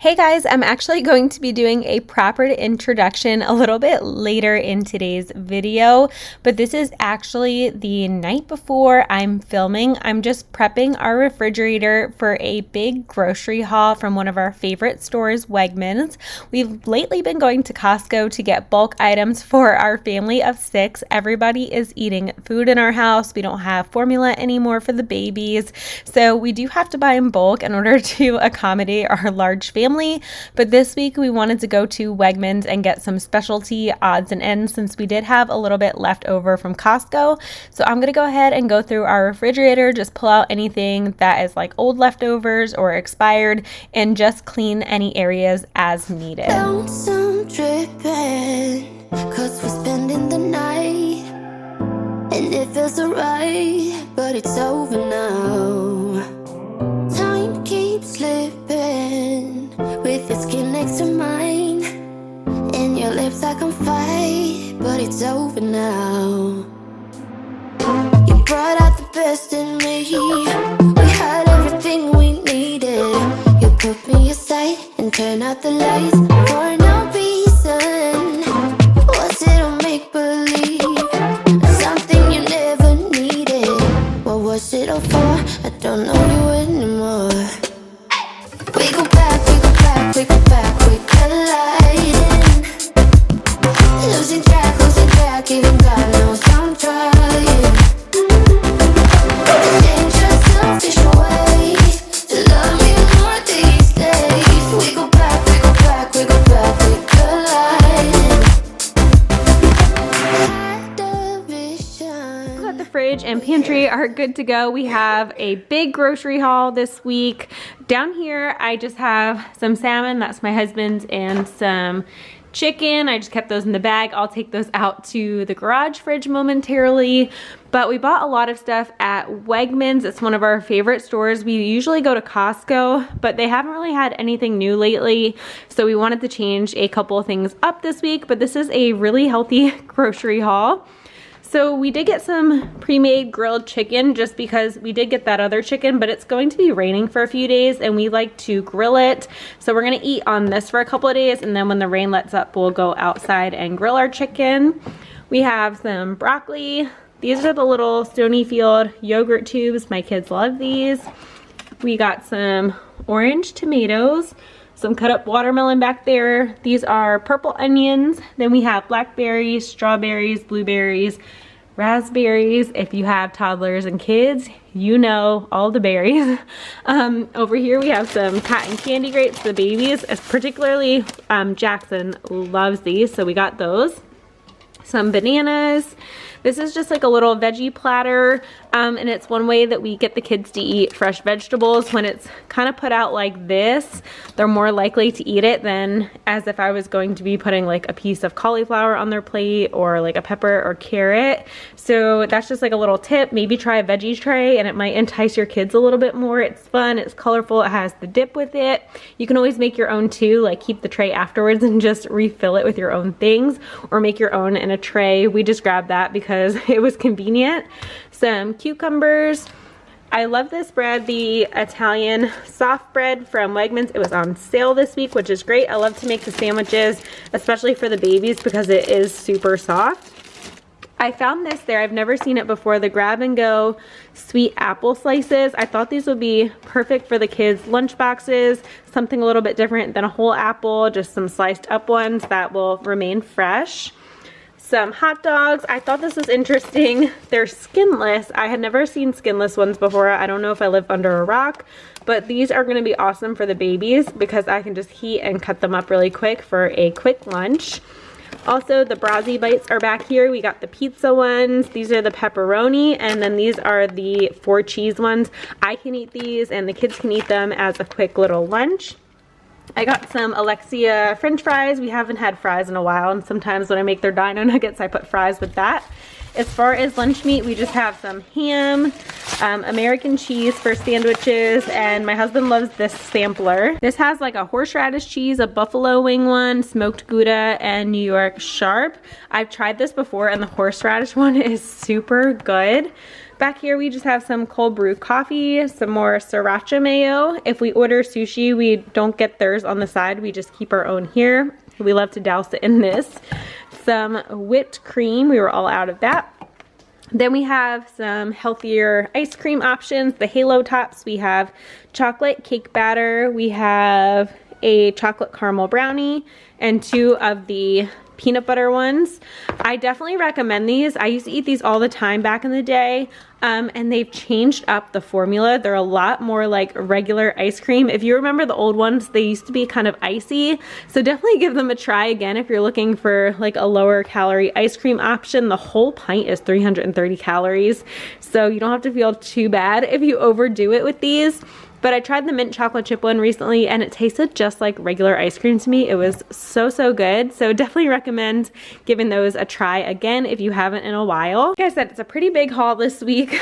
Hey guys, I'm actually going to be doing a proper introduction a little bit later in today's video, but this is actually the night before I'm filming. I'm just prepping our refrigerator for a big grocery haul from one of our favorite stores, Wegmans. We've lately been going to Costco to get bulk items for our family of 6. Everybody is eating food in our house. We don't have formula anymore for the babies, so we do have to buy in bulk in order to accommodate our large family. But this week we wanted to go to Wegmans and get some specialty odds and ends since we did have a little bit left over from Costco. So I'm going to go ahead and go through our refrigerator, just pull out anything that is like old leftovers or expired, and just clean any areas as needed. Dripping, 'cause we're spending the night, and it feels alright, but it's over now. Time keeps slipping with your skin next to mine, and your lips I can fight, but it's over now. You brought out the best in me. We had everything we needed. You put me aside and turn out the lights for no reason. Was it a make-believe? Something you never needed. What was it all for? I don't know you anymore. We go back, we go back, we go back, we colliding. Losing track, even God knows I'm trying. Dangerous, selfish ways to love me more these days. We go back, we go back, we go back, we colliding. The fridge and pantry are good to go. We have a big grocery haul this week. Down here I just have some salmon, that's my husband's, and some chicken. I just kept those in the bag. I'll take those out to the garage fridge momentarily. But we bought a lot of stuff at Wegmans. It's one of our favorite stores. We usually go to Costco, but they haven't really had anything new lately. So we wanted to change a couple of things up this week, but this is a really healthy grocery haul. So we did get some pre-made grilled chicken just because we did get that other chicken, but it's going to be raining for a few days and we like to grill it. So we're gonna eat on this for a couple of days, and then when the rain lets up, we'll go outside and grill our chicken. We have some broccoli. These are the little Stonyfield yogurt tubes. My kids love these. We got some orange tomatoes, some cut up watermelon back there. These are purple onions. Then we have blackberries, strawberries, blueberries, raspberries. If you have toddlers and kids, you know all the berries. Over here we have some cotton candy grapes for the babies, particularly Jackson loves these, so we got those. Some bananas. This is just like a little veggie platter, and it's one way that we get the kids to eat fresh vegetables. When it's kind of put out like this, they're more likely to eat it than as if I was going to be putting like a piece of cauliflower on their plate or like a pepper or carrot. So that's just like a little tip. Maybe try a veggie tray and it might entice your kids a little bit more. It's fun, it's colorful, it has the dip with it. You can always make your own too, like keep the tray afterwards and just refill it with your own things, or make your own in a tray. We just grabbed that because it was convenient. Some cucumbers. I love this bread, the Italian soft bread from Wegmans. It was on sale this week, which is great. I love to make the sandwiches, especially for the babies, because it is super soft. I found this there. I've never seen it before. The grab and go sweet apple slices. I thought these would be perfect for the kids' lunch boxes. Something a little bit different than a whole apple, just some sliced up ones that will remain fresh. Some hot dogs. I thought this was interesting. They're skinless. I had never seen skinless ones before. I don't know if I live under a rock, but these are going to be awesome for the babies because I can just heat and cut them up really quick for a quick lunch. Also, the Brazzi bites are back here. We got the pizza ones. These are the pepperoni, and then these are the 4 cheese ones. I can eat these and the kids can eat them as a quick little lunch. I got some Alexia French fries. We haven't had fries in a while, and sometimes when I make their dino nuggets, I put fries with that. As far as lunch meat, we just have some ham, American cheese for sandwiches, and my husband loves this sampler. This has like a horseradish cheese, a buffalo wing one, smoked Gouda, and New York sharp. I've tried this before, and the horseradish one is super good. Back here we just have some cold brew coffee, some more sriracha mayo. If we order sushi, we don't get theirs on the side, we just keep our own here. We love to douse it in this. Some whipped cream, we were all out of that. Then we have some healthier ice cream options, the Halo Tops. We have chocolate cake batter, we have a chocolate caramel brownie, and 2 of the peanut butter ones. I definitely recommend these. I used to eat these all the time back in the day, and they've changed up the formula. They're a lot more like regular ice cream. If you remember the old ones, they used to be kind of icy, so definitely give them a try again if you're looking for like a lower calorie ice cream option. The whole pint is 330 calories, so you don't have to feel too bad if you overdo it with these. But I tried the mint chocolate chip one recently and it tasted just like regular ice cream to me. It was so, so good. So definitely recommend giving those a try again if you haven't in a while. Like I said, it's a pretty big haul this week.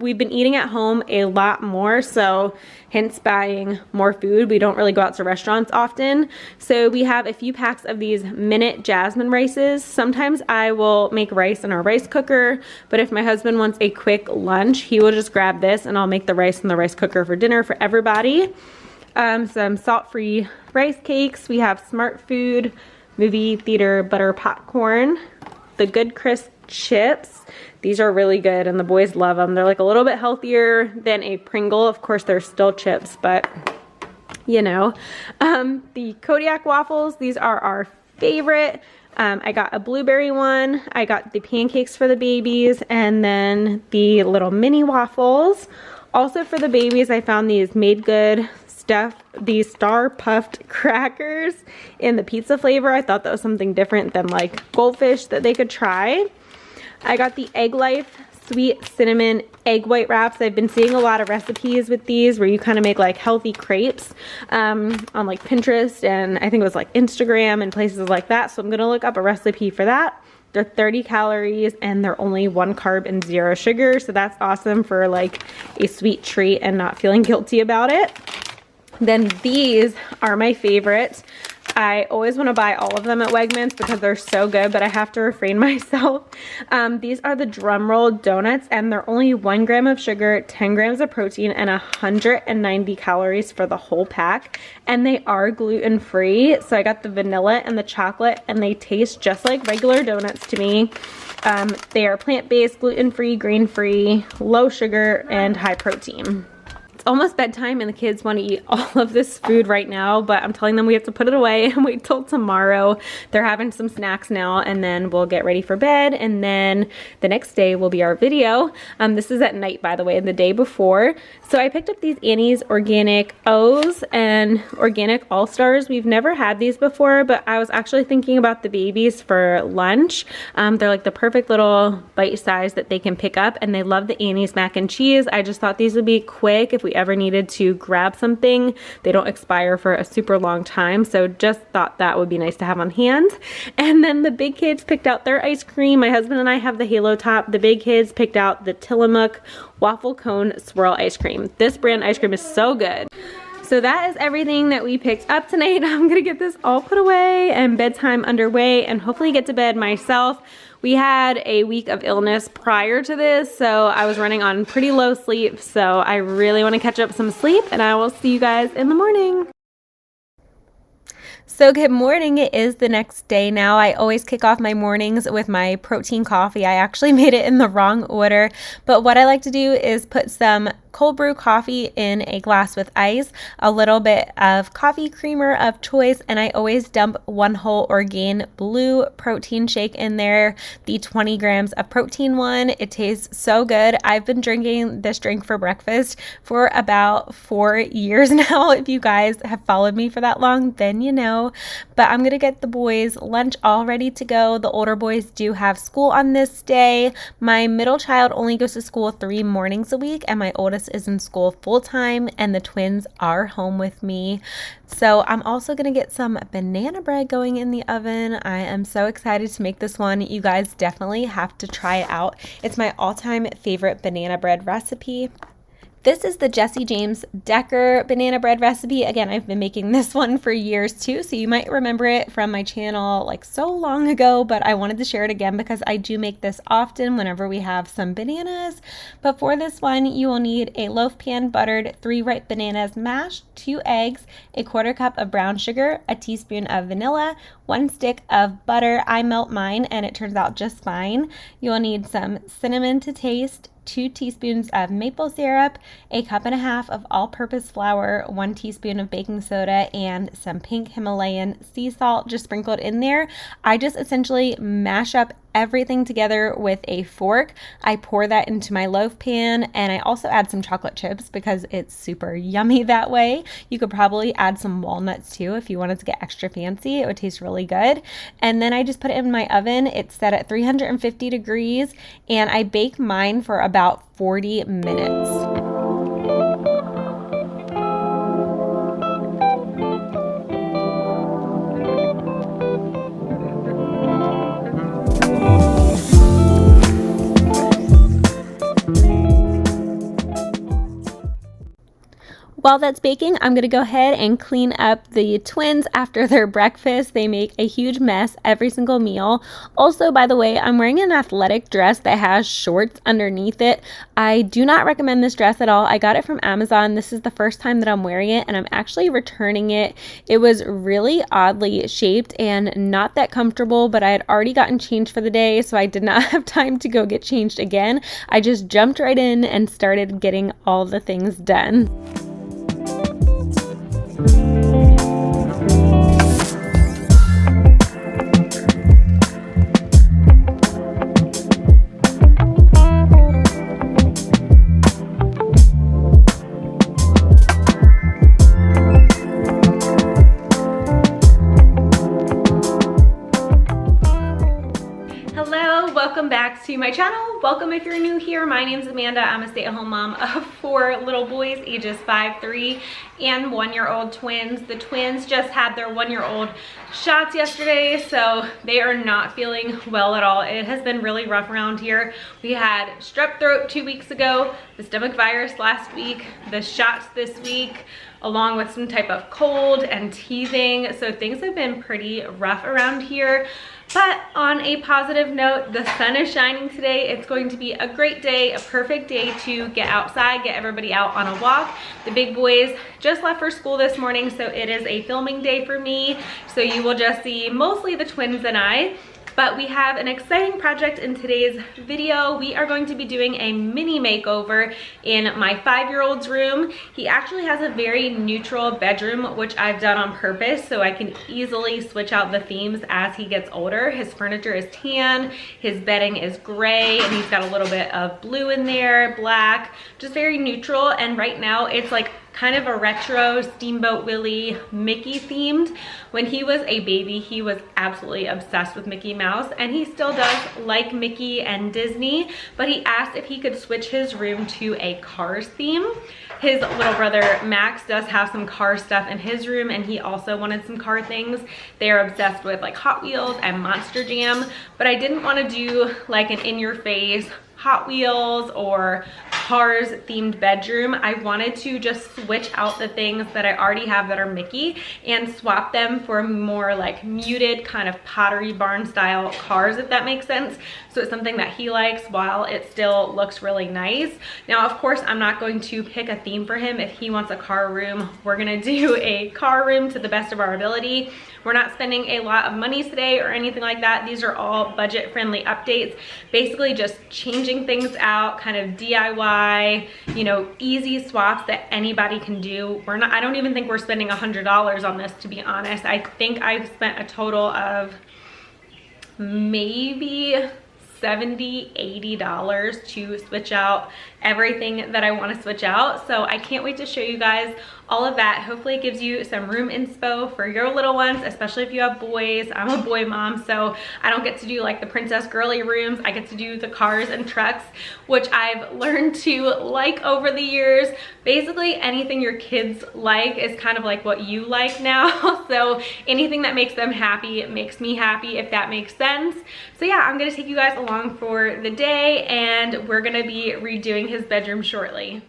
We've been eating at home a lot more, so hence buying more food. We don't really go out to restaurants often. So we have a few packs of these minute jasmine rices. Sometimes I will make rice in our rice cooker, but if my husband wants a quick lunch, he will just grab this and I'll make the rice in the rice cooker for dinner for everybody. Some salt-free rice cakes. We have Smart Food, movie theater butter popcorn, the Good Crisp chips. These are really good and the boys love them. They're like a little bit healthier than a Pringle. Of course, they're still chips, but you know. The Kodiak waffles, these are our favorite. I got a blueberry one. I got the pancakes for the babies and then the little mini waffles. Also for the babies, I found these Made Good stuff, these Star Puffed crackers in the pizza flavor. I thought that was something different than like goldfish that they could try. I got the Egg Life sweet cinnamon egg white wraps. I've been seeing a lot of recipes with these where you kind of make like healthy crepes on like Pinterest and I think it was like Instagram and places like that. So I'm gonna look up a recipe for that. They're 30 calories and they're only 1 carb and 0 sugar. So that's awesome for like a sweet treat and not feeling guilty about it. Then these are my favorites. I always want to buy all of them at Wegmans because they're so good, but I have to refrain myself. These are the drum roll donuts and they're only 1 gram of sugar, 10 grams of protein, and 190 calories for the whole pack. And they are gluten free. So I got the vanilla and the chocolate and they taste just like regular donuts to me. They are plant-based, gluten-free, grain-free, low sugar, and high protein. Almost bedtime and the kids want to eat all of this food right now, but I'm telling them we have to put it away and wait till tomorrow. They're having some snacks now and then we'll get ready for bed, and then the next day will be our video. This is at night, by the way, the day before. So I picked up these Annie's Organic O's and Organic All-Stars. We've never had these before, but I was actually thinking about the babies for lunch. They're like the perfect little bite size that they can pick up, and they love the Annie's mac and cheese. I just thought these would be quick if we ever needed to grab something. They don't expire for a super long time, so just thought that would be nice to have on hand. And then the big kids picked out their ice cream. My husband and I have the Halo Top. The big kids picked out the Tillamook waffle cone swirl ice cream. This brand ice cream is so good. So that is everything that we picked up tonight. I'm gonna get this all put away and bedtime underway and hopefully get to bed myself. We had a week of illness prior to this, so I was running on pretty low sleep, so I really want to catch up some sleep, and I will see you guys in the morning. So good morning, it is the next day now. I always kick off my mornings with my protein coffee. I actually made it in the wrong order, but what I like to do is put some cold brew coffee in a glass with ice, a little bit of coffee creamer of choice, and I always dump 1 whole Orgain blue protein shake in there, the 20 grams of protein one. It tastes so good. I've been drinking this drink for breakfast for about 4 years now. If you guys have followed me for that long, then you know. But I'm gonna get the boys lunch all ready to go. The older boys do have school on this day. My middle child only goes to school 3 mornings a week, and my oldest is in school full-time, and the twins are home with me. So I'm also gonna get some banana bread going in the oven. I am so excited to make this one. You guys definitely have to try it out. It's my all-time favorite banana bread recipe. This is the Jesse James Decker banana bread recipe. Again, I've been making this one for years too, so you might remember it from my channel like so long ago, but I wanted to share it again because I do make this often whenever we have some bananas. But for this one, you will need a loaf pan buttered, 3 ripe bananas mashed, 2 eggs, a 1/4 cup of brown sugar, a teaspoon of vanilla, 1 stick of butter. I melt mine and it turns out just fine. You will need some cinnamon to taste, 2 teaspoons of maple syrup, a 1.5 cups of all-purpose flour, 1 teaspoon of baking soda, and some pink Himalayan sea salt just sprinkled in there. I just essentially mash up everything together with a fork. I pour that into my loaf pan, and I also add some chocolate chips because it's super yummy that way. You could probably add some walnuts too if you wanted to get extra fancy. It would taste really good. And then I just put it in my oven. It's set at 350 degrees, and I bake mine for about 40 minutes. While that's baking, I'm going to go ahead and clean up the twins after their breakfast. They make a huge mess every single meal. Also, by the way, I'm wearing an athletic dress that has shorts underneath it. I do not recommend this dress at all. I got it from Amazon. This is the first time that I'm wearing it, and I'm actually returning it. It was really oddly shaped and not that comfortable, but I had already gotten changed for the day, so I did not have time to go get changed again. I just jumped right in and started getting all the things done. Welcome back to my channel. Welcome if you're new here. My name's Amanda. I'm a stay-at-home mom of 4 little boys, ages 5, 3, and 1-year-old twins. The twins just had their 1-year-old shots yesterday, so they are not feeling well at all. It has been really rough around here. We had strep throat 2 weeks ago, the stomach virus last week, the shots this week, along with some type of cold and teething. So things have been pretty rough around here. But on a positive note, the sun is shining today. It's going to be a great day, a perfect day to get outside, get everybody out on a walk. The big boys just left for school this morning, so it is a filming day for me. So you will just see mostly the twins and I. But we have an exciting project in today's video. We are going to be doing a mini makeover in my 5-year-old's room. He actually has a very neutral bedroom, which I've done on purpose so I can easily switch out the themes as he gets older. His furniture is tan, his bedding is gray, and he's got a little bit of blue in there, black, just very neutral. And right now it's like kind of a retro Steamboat Willie Mickey themed. When he was a baby, he was absolutely obsessed with Mickey Mouse, and he still does like Mickey and Disney, but he asked if he could switch his room to a Cars theme. His little brother Max does have some car stuff in his room, and he also wanted some car things. They are obsessed with like Hot Wheels and Monster Jam, but I didn't want to do like an in-your-face Hot Wheels or Cars themed bedroom. I wanted to just switch out the things that I already have that are Mickey and swap them for more like muted kind of Pottery Barn style cars, if that makes sense. So it's something that he likes while it still looks really nice. Now, of course, I'm not going to pick a theme for him. If he wants a car room, we're gonna do a car room to the best of our ability. We're not spending a lot of money today or anything like that. These are all budget-friendly updates. Basically just changing things out, kind of DIY, you know, easy swaps that anybody can do. I don't even think we're spending $100 on this, to be honest. I think I've spent a total of maybe $70, $80 to switch out everything that I want to switch out. So I can't wait to show you guys all of that. Hopefully it gives you some room inspo for your little ones, especially if you have boys. I'm a boy mom, so I don't get to do like the princess girly rooms. I get to do the cars and trucks, which I've learned to like over the years. Basically anything your kids like is kind of like what you like now. So anything that makes them happy makes me happy, if that makes sense. So yeah, I'm gonna take you guys along for the day, and we're gonna be redoing his bedroom shortly.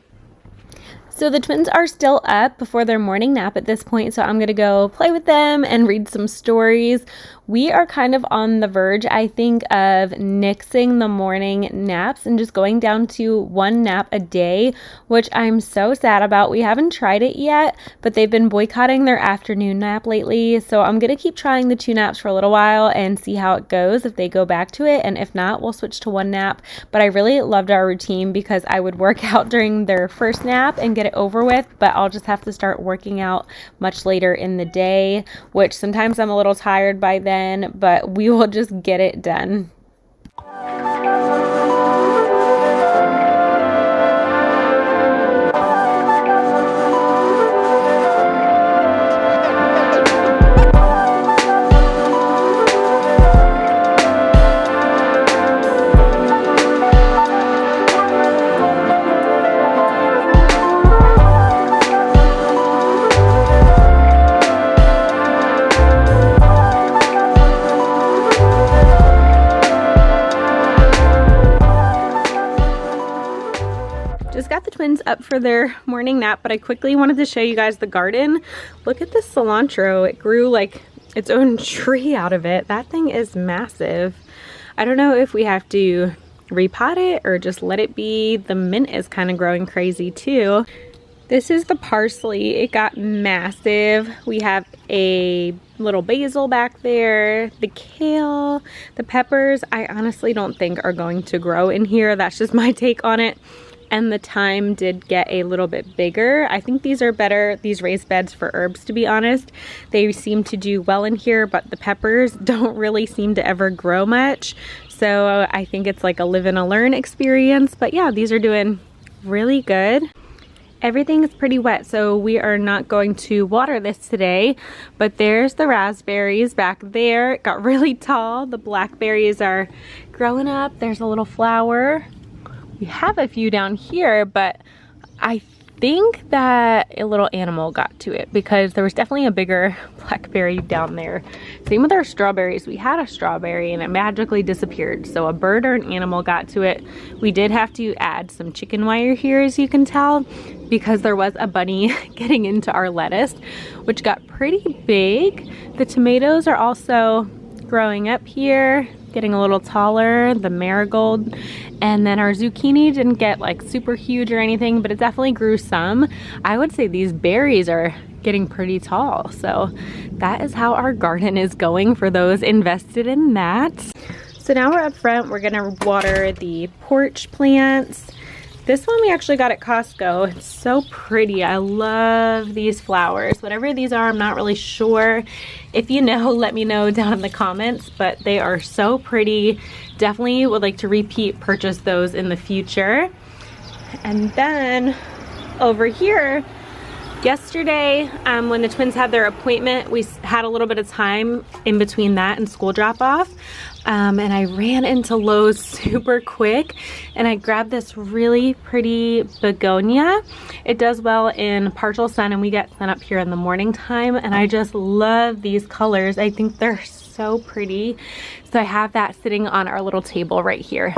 So the twins are still up before their morning nap at this point, so I'm gonna go play with them and read some stories. We are kind of on the verge, I think, of nixing the morning naps and just going down to one nap a day, which I'm so sad about. We haven't tried it yet, but they've been boycotting their afternoon nap lately, so I'm gonna keep trying the 2 naps for a little while and see how it goes if they go back to it, and if not, we'll switch to 1 nap. But I really loved our routine because I would work out during their first nap and get it over with, but I'll just have to start working out much later in the day, which sometimes I'm a little tired by then, but we will just get it done. Just got the twins up for their morning nap, but I quickly wanted to show you guys the garden. Look at this cilantro. It grew like its own tree out of it. That thing is massive. I don't know if we have to repot it or just let it be. The mint is kind of growing crazy too. This is the parsley. It got massive. We have a little basil back there, the kale, the peppers. I honestly don't think are going to grow in here. That's just my take on it. And the thyme did get a little bit bigger. I think these are better, these raised beds for herbs, to be honest. They seem to do well in here, but the peppers don't really seem to ever grow much. So I think it's like a live and a learn experience. But yeah, these are doing really good. Everything is pretty wet, so we are not going to water this today. But there's the raspberries back there. It got really tall. The blackberries are growing up. There's a little flower. We have a few down here, but I think that a little animal got to it because there was definitely a bigger blackberry down there. Same with our strawberries. We had a strawberry and it magically disappeared. So a bird or an animal got to it. We did have to add some chicken wire here, as you can tell, because there was a bunny getting into our lettuce, which got pretty big. The tomatoes are also growing up here, getting a little taller, the marigold. And then our zucchini didn't get like super huge or anything, but it definitely grew some. I would say these berries are getting pretty tall. So that is how our garden is going for those invested in that. So now we're up front, we're gonna water the porch plants. This one we actually got at Costco. It's so pretty. I love these flowers. Whatever these are, I'm not really sure. If you know, let me know down in the comments, but they are so pretty. Definitely would like to repeat purchase those in the future. And then over here, yesterday, when the twins had their appointment, we had a little bit of time in between that and school drop off. And I ran into Lowe's super quick and I grabbed this really pretty begonia. It does well in partial sun and we get sun up here in the morning time, and I just love these colors. I think they're so pretty. So I have that sitting on our little table right here.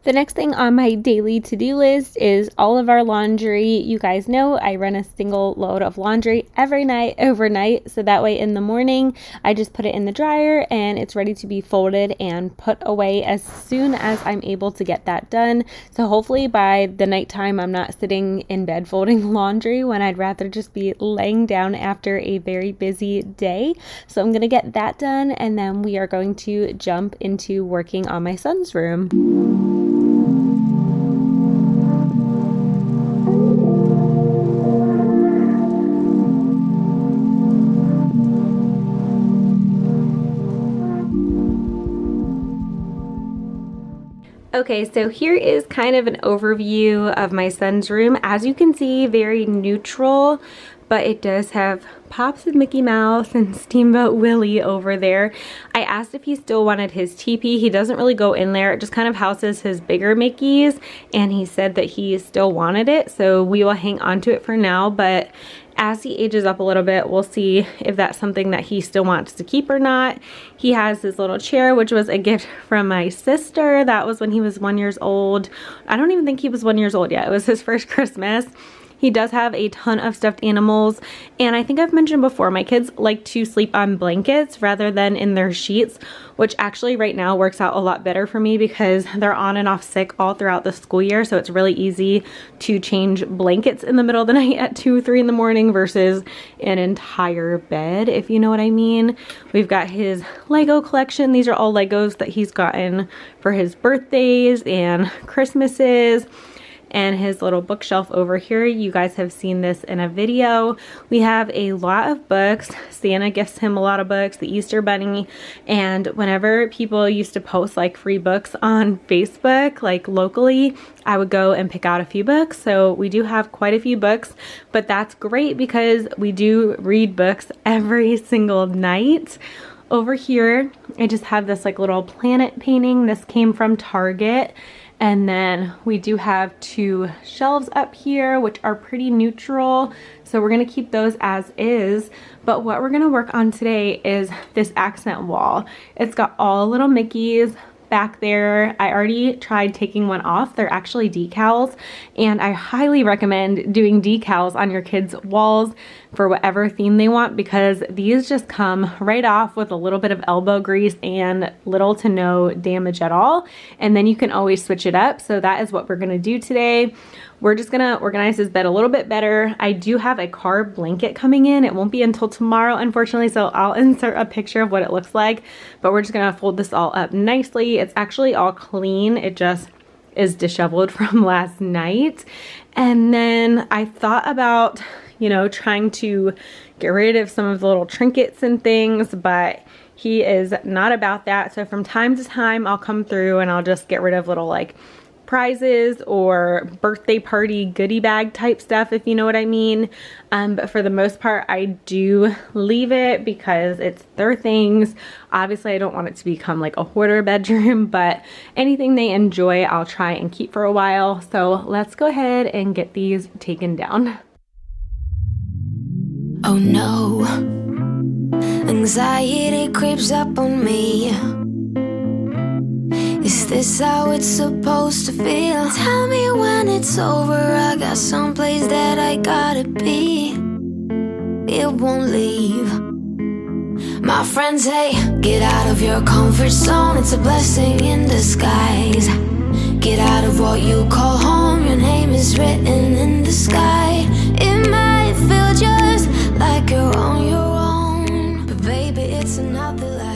The next thing on my daily to-do list is all of our laundry. You guys know I run a single load of laundry every night overnight, so that way in the morning I just put it in the dryer and it's ready to be folded and put away as soon as I'm able to get that done. So hopefully by the nighttime I'm not sitting in bed folding laundry when I'd rather just be laying down after a very busy day. So I'm gonna get that done and then we are going to jump into working on my son's room. Okay, so here is kind of an overview of my son's room. As you can see, very neutral, but it does have Pops of Mickey Mouse and Steamboat Willie over there. I asked if he still wanted his teepee. He doesn't really go in there. It just kind of houses his bigger Mickeys, and he said that he still wanted it, so we will hang on to it for now. But as he ages up a little bit, we'll see if that's something that he still wants to keep or not. He has this little chair, which was a gift from my sister. That was when he was 1 year old. I don't even think he was 1 year old yet. It was his first Christmas. He does have a ton of stuffed animals, and I think I've mentioned before, my kids like to sleep on blankets rather than in their sheets, which actually right now works out a lot better for me because they're on and off sick all throughout the school year, so it's really easy to change blankets in the middle of the night at 2 or 3 in the morning versus an entire bed, if you know what I mean. We've got his Lego collection. These are all Legos that he's gotten for his birthdays and Christmases. And his little bookshelf over here, you guys have seen this in a video. We have a lot of books. Santa gifts him a lot of books, the Easter Bunny, and whenever people used to post like free books on Facebook, like locally, I would go and pick out a few books. So we do have quite a few books, but that's great because we do read books every single night. Over here, I just have this like little planet painting. This came from Target. And then we do have 2 shelves up here, which are pretty neutral. So we're gonna keep those as is. But what we're gonna work on today is this accent wall. It's got all little Mickeys back there. I already tried taking one off. They're actually decals, and I highly recommend doing decals on your kids' walls for whatever theme they want, because these just come right off with a little bit of elbow grease and little to no damage at all, and then you can always switch it up. So that is what we're gonna do today. We're just gonna organize his bed a little bit better. I do have a car blanket coming in. It won't be until tomorrow, unfortunately, so I'll insert a picture of what it looks like, but we're just gonna fold this all up nicely. It's actually all clean. It just is disheveled from last night. And then I thought about, you know, trying to get rid of some of the little trinkets and things, but he is not about that. So from time to time, I'll come through and I'll just get rid of little like prizes or birthday party goodie bag type stuff, if you know what I mean. But for the most part, I do leave it because it's their things. Obviously, I don't want it to become like a hoarder bedroom, but anything they enjoy, I'll try and keep for a while. So let's go ahead and get these taken down. Oh no, anxiety creeps up on me. Is this how it's supposed to feel? Tell me when it's over. I got someplace that I gotta be. It won't leave. My friends say, get out of your comfort zone. It's a blessing in disguise. Get out of what you call home. Your name is written in the sky. It might feel just like you're on your own, but baby, it's another lie.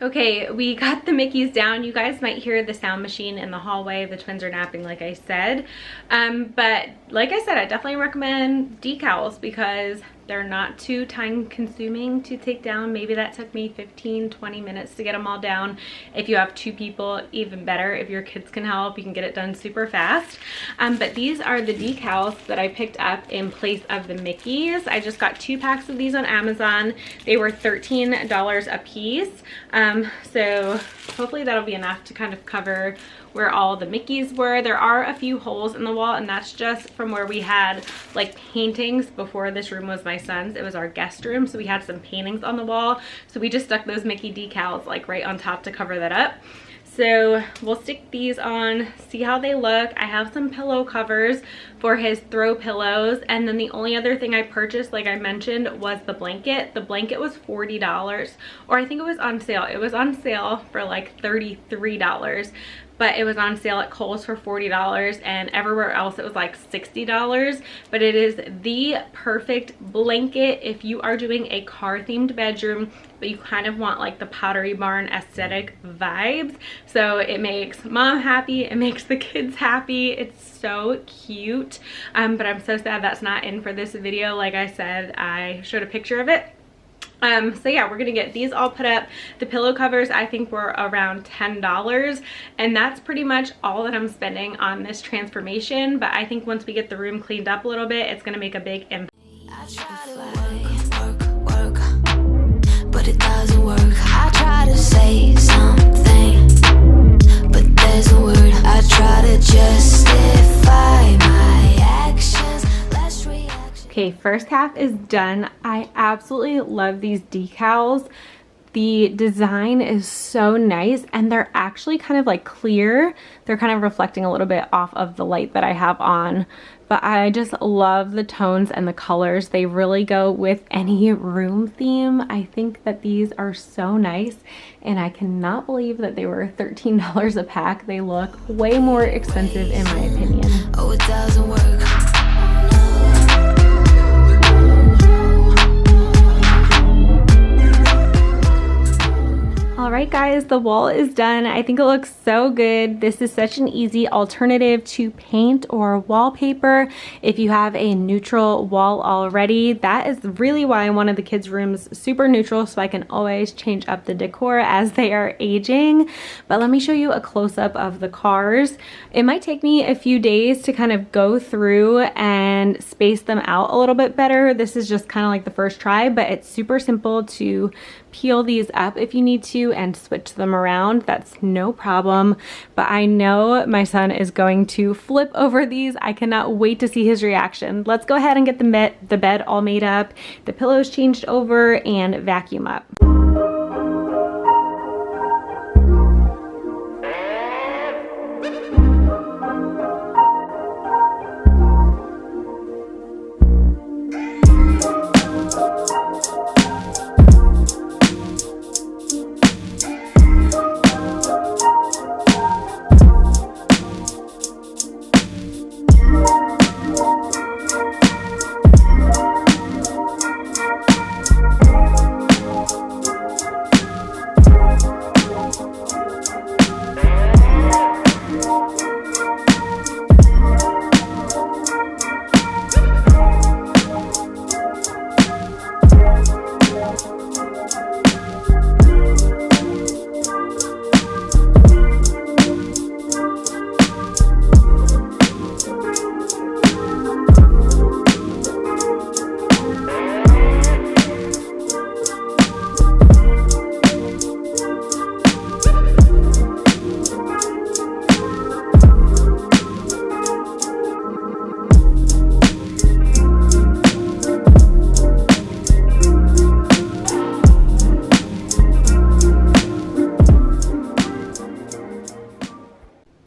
Okay, we got the Mickeys down. You guys might hear the sound machine in the hallway. The twins are napping, like I said. But like I said, I definitely recommend decals because they're not too time consuming to take down. Maybe that took me 15-20 minutes to get them all down. If you have 2 people, even better. If your kids can help, you can get it done super fast. But these are the decals that I picked up in place of the Mickeys. I just got 2 packs of these on Amazon. They were $13 a piece. So hopefully that'll be enough to kind of cover where all the Mickeys were. There are a few holes in the wall, and that's just from where we had like paintings before this room was my son's. It was our guest room, so we had some paintings on the wall. So we just stuck those Mickey decals like right on top to cover that up. So we'll stick these on, see how they look. I have some pillow covers for his throw pillows. And then the only other thing I purchased, like I mentioned, was the blanket. The blanket was $40, or I think it was on sale. It was on sale for like $33. But it was on sale at Kohl's for $40, and everywhere else it was like $60. But it is the perfect blanket if you are doing a car themed bedroom, but you kind of want like the Pottery Barn aesthetic vibes. So it makes mom happy, it makes the kids happy. It's so cute. But I'm so sad that's not in for this video. Like I said, I showed a picture of it, So yeah, we're gonna get these all put up. The pillow covers I think were around $10, and that's pretty much all that I'm spending on this transformation. But I think once we get the room cleaned up a little bit, it's gonna make a big impact. I try to work, but it doesn't work. I try to say something, but there's a word. I try to justify my actions. Less reaction. Okay, first half is done. I absolutely love these decals. The design is so nice, and they're actually kind of like clear. They're kind of reflecting a little bit off of the light that I have on, but I just love the tones and the colors. They really go with any room theme. I think that these are so nice, and I cannot believe that they were $13 a pack. They look way more expensive in my opinion. Oh, it doesn't work. All right guys, the wall is done. I think it looks so good. This is such an easy alternative to paint or wallpaper. If you have a neutral wall already, that is really why I wanted the kids' rooms super neutral, so I can always change up the decor as they are aging. But let me show you a close-up of the cars. It might take me a few days to kind of go through and space them out a little bit better. This is just kind of like the first try, but it's super simple to peel these up if you need to and switch them around. That's no problem, but I know my son is going to flip over these. I cannot wait to see his reaction. Let's go ahead and get the bed all made up, the pillows changed over, and vacuum up.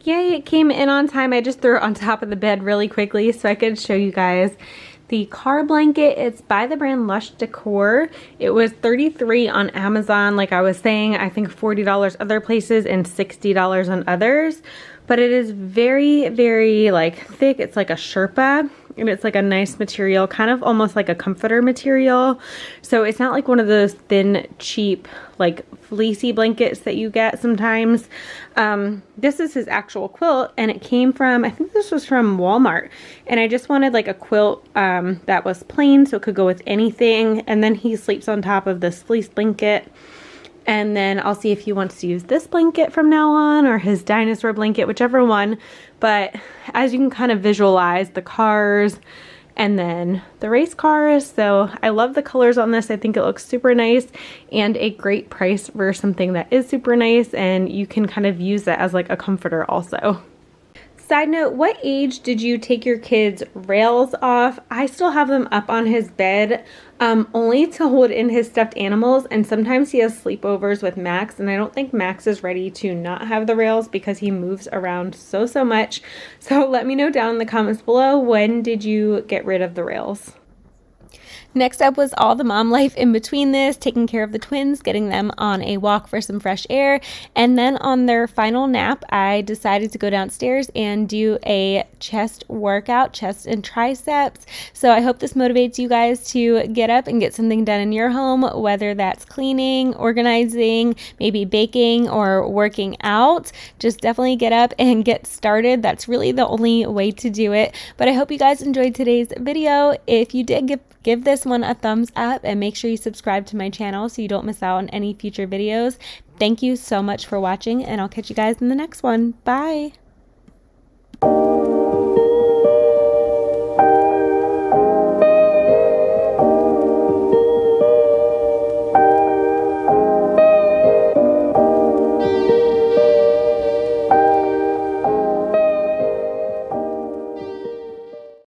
Yay, it came in on time. I just threw it on top of the bed really quickly so I could show you guys the car blanket. It's by the brand Lush Decor. It was $33 on Amazon, like I was saying. I think $40 other places and $60 on others. But it is very, very like thick. It's like a Sherpa, and it's like a nice material, kind of almost like a comforter material. So it's not like one of those thin, cheap, like fleecy blankets that you get sometimes. This is his actual quilt, and it came from, I think this was from Walmart. And I just wanted like a quilt that was plain so it could go with anything. And then he sleeps on top of this fleece blanket. And then I'll see if he wants to use this blanket from now on or his dinosaur blanket, whichever one. But as you can kind of visualize, the cars and then the race cars. So I love the colors on this. I think it looks super nice and a great price for something that is super nice, and you can kind of use that as like a comforter also. Side note, what age did you take your kids' rails off? I still have them up on his bed, only to hold in his stuffed animals, and sometimes he has sleepovers with Max, and I don't think Max is ready to not have the rails because he moves around so much. So let me know down in the comments below, when did you get rid of the rails? Next up was all the mom life in between this, taking care of the twins, getting them on a walk for some fresh air, and then on their final nap, I decided to go downstairs and do a chest workout, chest and triceps. So I hope this motivates you guys to get up and get something done in your home, whether that's cleaning, organizing, maybe baking, or working out. Just definitely get up and get started. That's really the only way to do it. But I hope you guys enjoyed today's video. If you did, give this this one a thumbs up and make sure you subscribe to my channel so you don't miss out on any future videos. Thank you so much for watching, and I'll catch you guys in the next one. Bye!